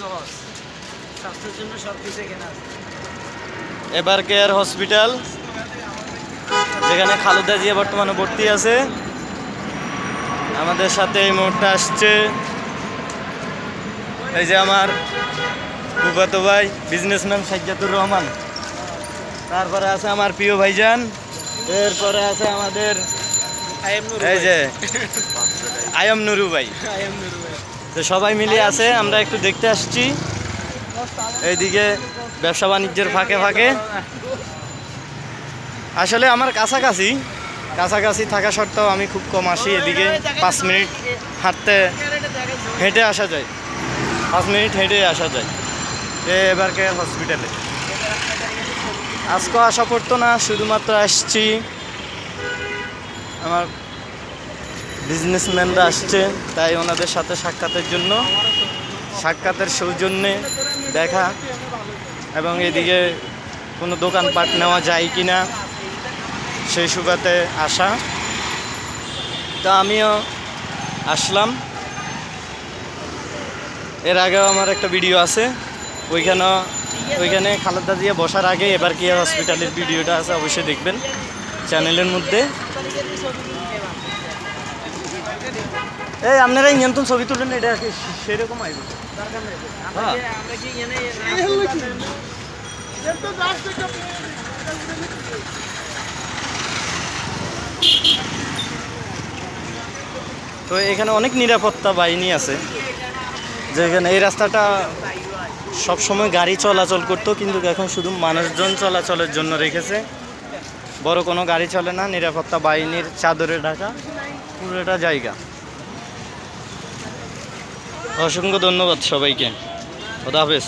সহজ, স্বাস্থ্যের জন্য সব কিছু এখানে আছে। এবার কেয়ার হসপিটাল, যেখানে খালেদা জিয়া বর্তমানে ভর্তি আছে। আমাদের সাথে এই মুহূর্তে আসছে এই যে আমার ফুফাতো ভাই বিজনেসম্যান সাজ্জাতুর রহমান, তারপরে আছে আমার প্রিয় ভাইজান, এরপরে আছে আমাদের এই যে আয়ম নুরু ভাই। তো সবাই মিলে আছে, আমরা একটু দেখতে আসছি এইদিকে ব্যবসা বাণিজ্যের ফাঁকে ফাঁকে। আসলে আমার কাছাকাছি কাছাকাছি থাকা সত্ত্বেও আমি খুব কম আসি এদিকে। 5 মিনিট হেঁটে আসা যায়, 5 মিনিট হেঁটে আসা যায় এবার কেয়ার হসপিটালে। আজকে আসা পড়তো না, শুধুমাত্র আসছি আমার বিজনেসম্যানরা আসছে, তাই ওনাদের সাথে সাক্ষাতের জন্য, সাক্ষাতের সৌজন্যে দেখা, এবং এদিকে কোনো দোকানপাট নেওয়া যায় কি না সেই সুবাদে আসা। তো আমিও আসলাম। এর আগেও আমার একটা ভিডিও আছে, ওইখানে খালেদা জিয়া বসার আগে এবার কেয়ার হসপিটালের ভিডিওটা আছে, অবশ্যই দেখবেন চ্যানেলের মধ্যে। এই আপনারা ইঞ্জন ছবি তুলেন, এটা সেরকম আইব। হ্যাঁ, তো এখানে অনেক নিরাপত্তা বাহিনী আছে, যেখানে এই রাস্তাটা সব সময় গাড়ি চলাচল করতো, কিন্তু এখন শুধু মানুষজন চলাচলের জন্য রেখেছে, বড় কোনো গাড়ি চলে না। নিরাপত্তা বাহিনীর চাদরে ঢাকা পুরোটা জায়গা। অসংখ্য ধন্যবাদ সবাইকে, খোদা হাফেজ।